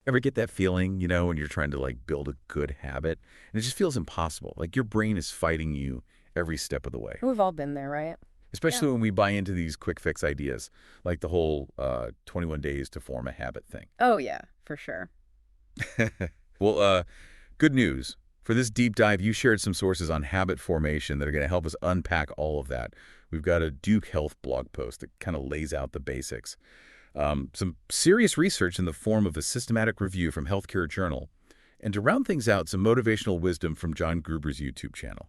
Ever get that feeling, when you're trying to like build a good habit and it just feels impossible? Like your brain is fighting you every step of the way. We've all been there, right? Yeah. Especially when we buy into these quick fix ideas, like the whole 21 days to form a habit thing. Oh, yeah, for sure. Well, good news. For this deep dive, you shared some sources on habit formation that are going to help us unpack all of that. We've got a Duke Health blog post that kind of lays out the basics. Some serious research in the form of a systematic review from Healthcare Journal, and to round things out, some motivational wisdom from John Gruber's YouTube channel,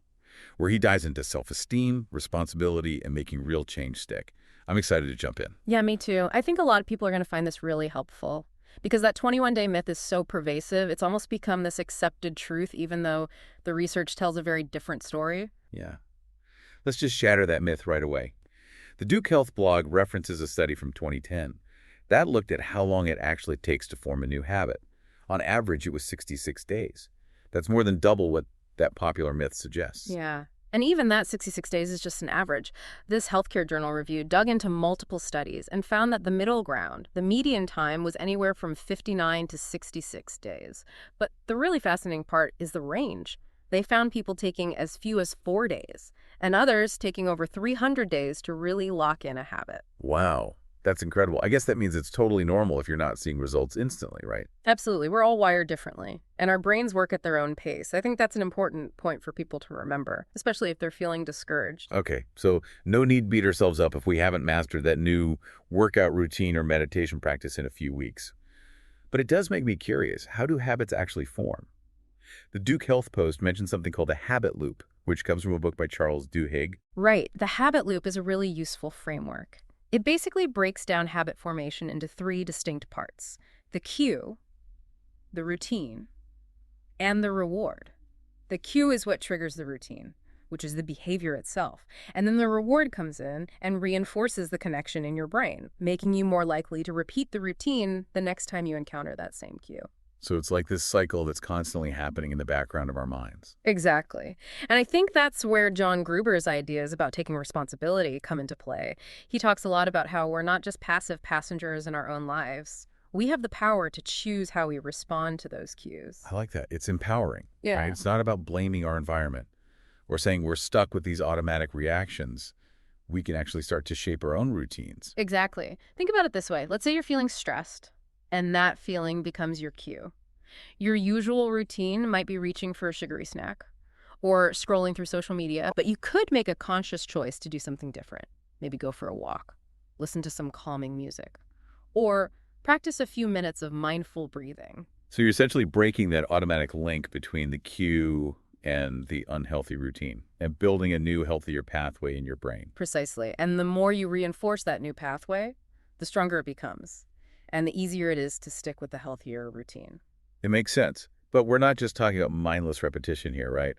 where he dives into self-esteem, responsibility, and making real change stick. I'm excited to jump in. Yeah, me too. I think a lot of people are going to find this really helpful because that 21-day myth is so pervasive. It's almost become this accepted truth, even though the research tells a very different story. Yeah. Let's just shatter that myth right away. The Duke Health blog references a study from 2010 that looked at how long it actually takes to form a new habit. On average, it was 66 days. That's more than double what that popular myth suggests. Yeah. And even that 66 days is just an average. This Healthcare Journal review dug into multiple studies and found that the middle ground, the median time, was anywhere from 59 to 66 days. But the really fascinating part is the range. They found people taking as few as 4 days, and others taking over 300 days to really lock in a habit. Wow, that's incredible. I guess that means it's totally normal if you're not seeing results instantly, right? Absolutely. We're all wired differently, and our brains work at their own pace. I think that's an important point for people to remember, especially if they're feeling discouraged. Okay, so no need to beat ourselves up if we haven't mastered that new workout routine or meditation practice in a few weeks. But it does make me curious, how do habits actually form? The Duke Health Post mentions something called a habit loop, which comes from a book by Charles Duhigg. Right. The habit loop is a really useful framework. It basically breaks down habit formation into 3 distinct parts: the cue, the routine, and the reward. The cue is what triggers the routine, which is the behavior itself. And then the reward comes in and reinforces the connection in your brain, making you more likely to repeat the routine the next time you encounter that same cue. So it's like this cycle that's constantly happening in the background of our minds. Exactly. And I think that's where John Gruber's ideas about taking responsibility come into play. He talks a lot about how we're not just passive passengers in our own lives. We have the power to choose how we respond to those cues. I like that. It's empowering, right? Yeah. It's not about blaming our environment or saying we're stuck with these automatic reactions. We can actually start to shape our own routines. Exactly. Think about it this way. Let's say you're feeling stressed, and that feeling becomes your cue. Your usual routine might be reaching for a sugary snack or scrolling through social media, but you could make a conscious choice to do something different. Maybe go for a walk, listen to some calming music, or practice a few minutes of mindful breathing. So you're essentially breaking that automatic link between the cue and the unhealthy routine and building a new, healthier pathway in your brain. Precisely. And the more you reinforce that new pathway, the stronger it becomes, and the easier it is to stick with the healthier routine. It makes sense. But we're not just talking about mindless repetition here, right?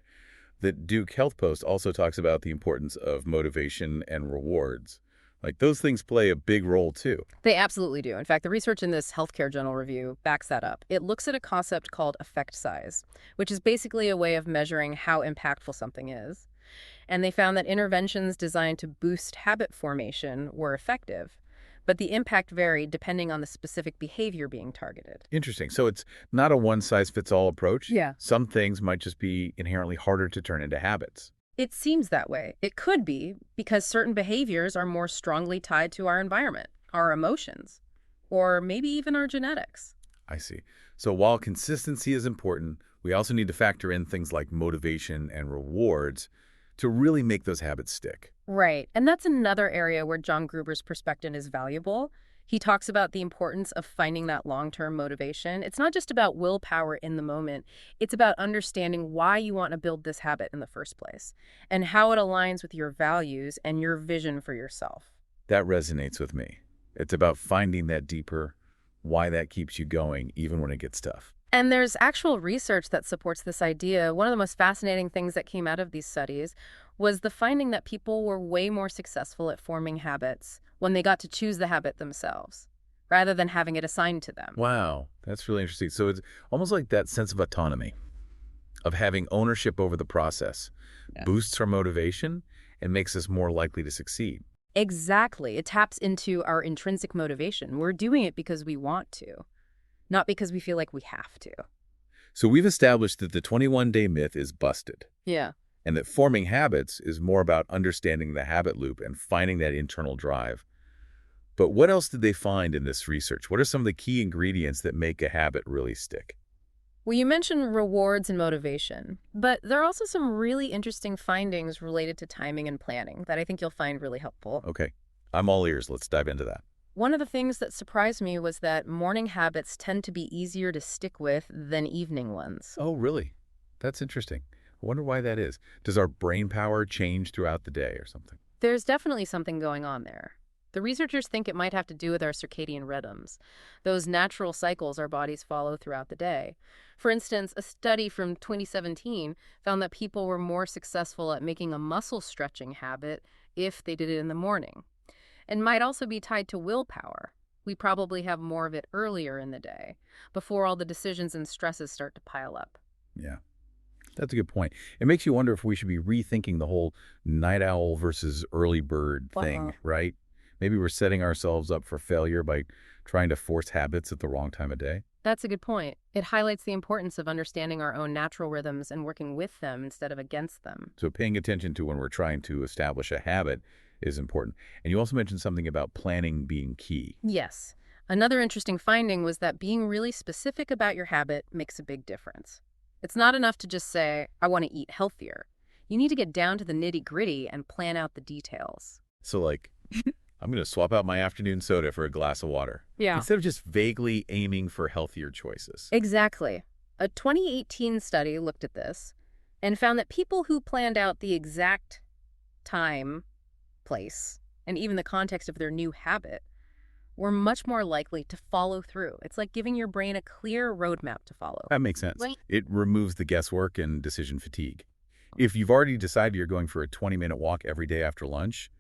The Duke Health Post also talks about the importance of motivation and rewards. Like those things play a big role too. They absolutely do. In fact, the research in this Healthcare Journal review backs that up. It looks at a concept called effect size, which is basically a way of measuring how impactful something is. And they found that interventions designed to boost habit formation were effective, but the impact varied depending on the specific behavior being targeted. Interesting. So it's not a one-size-fits-all approach. Yeah. Some things might just be inherently harder to turn into habits. It seems that way. It could be because certain behaviors are more strongly tied to our environment, our emotions, or maybe even our genetics. I see. So while consistency is important, we also need to factor in things like motivation and rewards to really make those habits stick. Right. And that's another area where John Gruber's perspective is valuable. He talks about the importance of finding that long-term motivation. It's not just about willpower in the moment. It's about understanding why you want to build this habit in the first place and how it aligns with your values and your vision for yourself. That resonates with me. It's about finding that deeper why that keeps you going even when it gets tough. And there's actual research that supports this idea. One of the most fascinating things that came out of these studies was the finding that people were way more successful at forming habits when they got to choose the habit themselves, rather than having it assigned to them. Wow, that's really interesting. So it's almost like that sense of autonomy, of having ownership over the process, boosts our motivation and makes us more likely to succeed. Exactly. It taps into our intrinsic motivation. We're doing it because we want to. not because we feel like we have to. So we've established that the 21-day myth is busted, Yeah. and that forming habits is more about understanding the habit loop and finding that internal drive. But what else did they find in this research? What are some of the key ingredients that make a habit really stick? Well, you mentioned rewards and motivation, but there are also some really interesting findings related to timing and planning that I think you'll find really helpful. Okay, I'm all ears. Let's dive into that. One of the things that surprised me was that morning habits tend to be easier to stick with than evening ones. Oh, really? That's interesting. I wonder why that is. Does our brain power change throughout the day or something? There's definitely something going on there. The researchers think it might have to do with our circadian rhythms, those natural cycles our bodies follow throughout the day. For instance, a study from 2017 found that people were more successful at making a muscle stretching habit if they did it in the morning. And might also be tied to willpower. We probably have more of it earlier in the day, before all the decisions and stresses start to pile up. Yeah, that's a good point. It makes you wonder if we should be rethinking the whole night owl versus early bird thing, right? Maybe we're setting ourselves up for failure by trying to force habits at the wrong time of day. That's a good point. It highlights the importance of understanding our own natural rhythms and working with them instead of against them. So paying attention to when we're trying to establish a habit is important. And you also mentioned something about planning being key. Yes. Another interesting finding was that being really specific about your habit makes a big difference. It's not enough to just say, I want to eat healthier. You need to get down to the nitty-gritty and plan out the details. So like, I'm going to swap out my afternoon soda for a glass of water. Yeah. Instead of just vaguely aiming for healthier choices. Exactly. A 2018 study looked at this and found that people who planned out the exact time, place, and even the context of their new habit were much more likely to follow through. It's like giving your brain a clear roadmap to follow. That makes sense. Right. It removes the guesswork and decision fatigue. If you've already decided you're going for a 20-minute walk every day after lunch,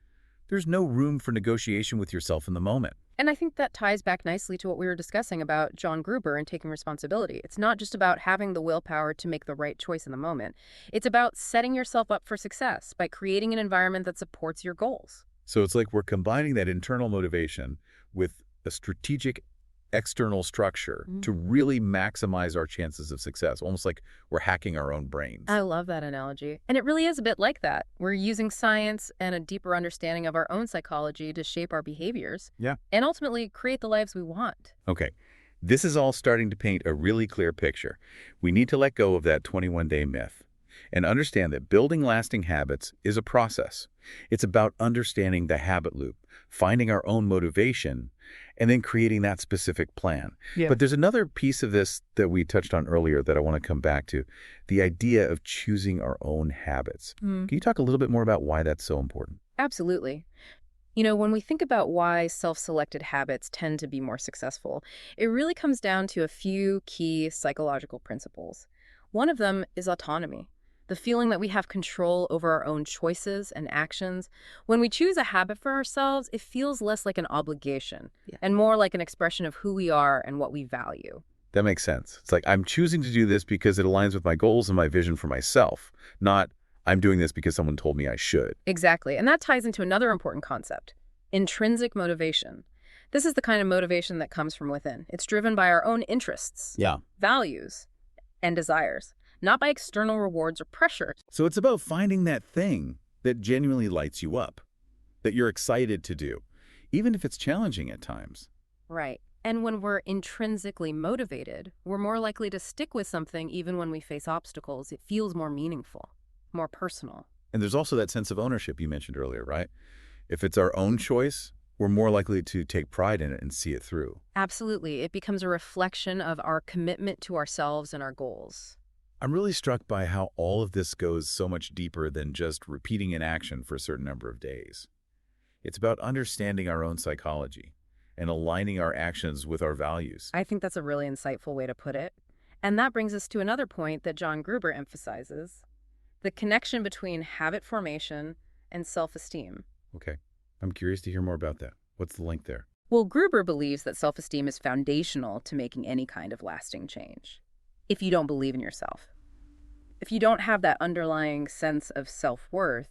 there's no room for negotiation with yourself in the moment. And I think that ties back nicely to what we were discussing about John Gruber and taking responsibility. It's not just about having the willpower to make the right choice in the moment. It's about setting yourself up for success by creating an environment that supports your goals. So it's like we're combining that internal motivation with a strategic external structure to really maximize our chances of success, almost like we're hacking our own brains. I love that analogy. And it really is a bit like that. We're using science and a deeper understanding of our own psychology to shape our behaviors. Yeah. And ultimately create the lives we want. Okay, this is all starting to paint a really clear picture. We need to let go of that 21-day myth and understand that building lasting habits is a process. It's about understanding the habit loop, finding our own motivation, and then creating that specific plan. Yeah. But there's another piece of this that we touched on earlier that I want to come back to, the idea of choosing our own habits. Can you talk a little bit more about why that's so important? Absolutely. You know, when we think about why self-selected habits tend to be more successful, it really comes down to a few key psychological principles. One of them is autonomy. The feeling that we have control over our own choices and actions. When we choose a habit for ourselves, it feels less like an obligation and more like an expression of who we are and what we value. That makes sense. It's like I'm choosing to do this because it aligns with my goals and my vision for myself, not I'm doing this because someone told me I should. Exactly. And that ties into another important concept, intrinsic motivation. This is the kind of motivation that comes from within. It's driven by our own interests, values, and desires, not by external rewards or pressure. So it's about finding that thing that genuinely lights you up, that you're excited to do, even if it's challenging at times. Right. And when we're intrinsically motivated, we're more likely to stick with something even when we face obstacles. It feels more meaningful, more personal. And there's also that sense of ownership you mentioned earlier, right? If it's our own choice, we're more likely to take pride in it and see it through. Absolutely. It becomes a reflection of our commitment to ourselves and our goals. I'm really struck by how all of this goes so much deeper than just repeating an action for a certain number of days. It's about understanding our own psychology and aligning our actions with our values. I think that's a really insightful way to put it. And that brings us to another point that John Gruber emphasizes, the connection between habit formation and self-esteem. Okay, I'm curious to hear more about that. What's the link there? Well, Gruber believes that self-esteem is foundational to making any kind of lasting change. If you don't believe in yourself, if you don't have that underlying sense of self-worth,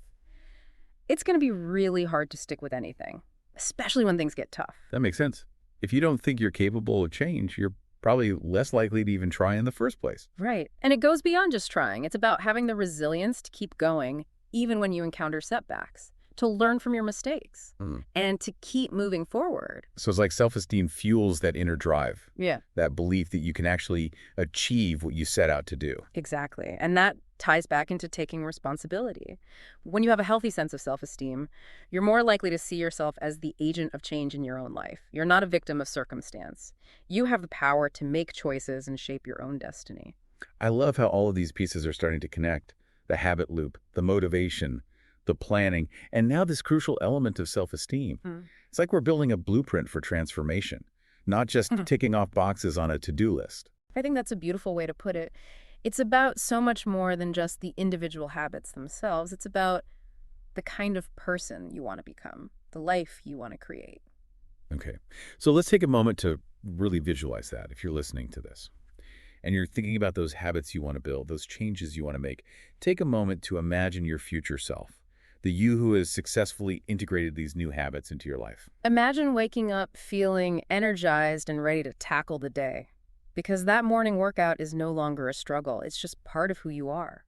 it's going to be really hard to stick with anything, especially when things get tough. That makes sense. If you don't think you're capable of change, you're probably less likely to even try in the first place. Right. And it goes beyond just trying. It's about having the resilience to keep going, even when you encounter setbacks, to learn from your mistakes, Hmm. and to keep moving forward. So it's like self-esteem fuels that inner drive, Yeah. that belief that you can actually achieve what you set out to do. Exactly. And that ties back into taking responsibility. When you have a healthy sense of self-esteem, you're more likely to see yourself as the agent of change in your own life. You're not a victim of circumstance. You have the power to make choices and shape your own destiny. I love how all of these pieces are starting to connect. The habit loop, the motivation, the planning, and now this crucial element of self-esteem. Mm. It's like we're building a blueprint for transformation, not just ticking off boxes on a to-do list. I think that's a beautiful way to put it. It's about so much more than just the individual habits themselves. It's about the kind of person you want to become, the life you want to create. Okay, so let's take a moment to really visualize that if you're listening to this. And you're thinking about those habits you want to build, those changes you want to make. Take a moment to imagine your future self, the you who has successfully integrated these new habits into your life. Imagine waking up feeling energized and ready to tackle the day. Because that morning workout is no longer a struggle, it's just part of who you are.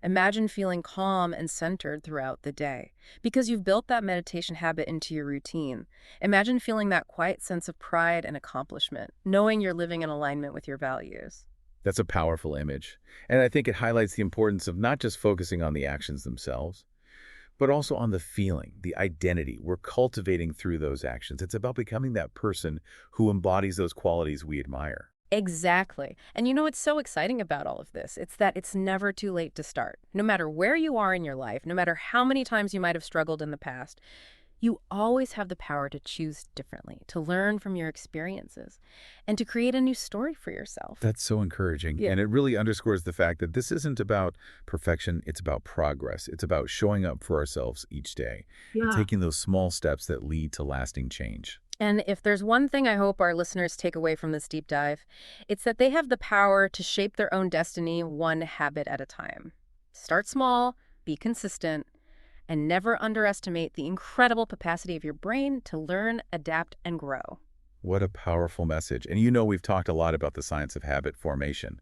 Imagine feeling calm and centered throughout the day, because you've built that meditation habit into your routine. Imagine feeling that quiet sense of pride and accomplishment, knowing you're living in alignment with your values. That's a powerful image. And I think it highlights the importance of not just focusing on the actions themselves, but also on the feeling, the identity we're cultivating through those actions. It's about becoming that person who embodies those qualities we admire. Exactly. And you know what's so exciting about all of this? It's that it's never too late to start. No matter where you are in your life, no matter how many times you might have struggled in the past, you always have the power to choose differently, to learn from your experiences, and to create a new story for yourself. That's so encouraging. Yeah. And it really underscores the fact that this isn't about perfection, it's about progress. It's about showing up for ourselves each day and Yeah. taking those small steps that lead to lasting change. And if there's one thing I hope our listeners take away from this deep dive, it's that they have the power to shape their own destiny one habit at a time. Start small, be consistent, and never underestimate the incredible capacity of your brain to learn, adapt, and grow. What a powerful message. And you know, we've talked a lot about the science of habit formation,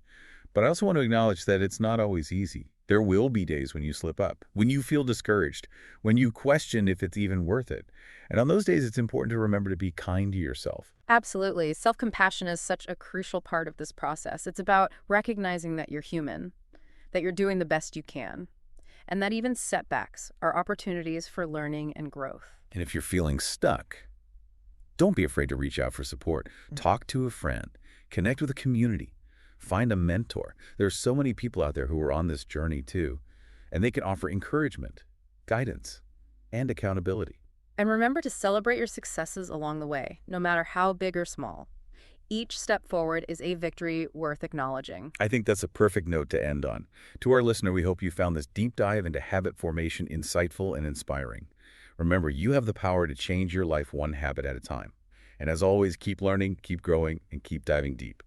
but I also want to acknowledge that it's not always easy. There will be days when you slip up, when you feel discouraged, when you question if it's even worth it. And on those days, it's important to remember to be kind to yourself. Absolutely. Self-compassion is such a crucial part of this process. It's about recognizing that you're human, that you're doing the best you can, and that even setbacks are opportunities for learning and growth. And if you're feeling stuck, don't be afraid to reach out for support. Talk to a friend, connect with a community, find a mentor. There are so many people out there who are on this journey too, and they can offer encouragement, guidance, and accountability. And remember to celebrate your successes along the way, no matter how big or small. Each step forward is a victory worth acknowledging. I think that's a perfect note to end on. To our listener, we hope you found this deep dive into habit formation insightful and inspiring. Remember, you have the power to change your life one habit at a time. And as always, keep learning, keep growing, and keep diving deep.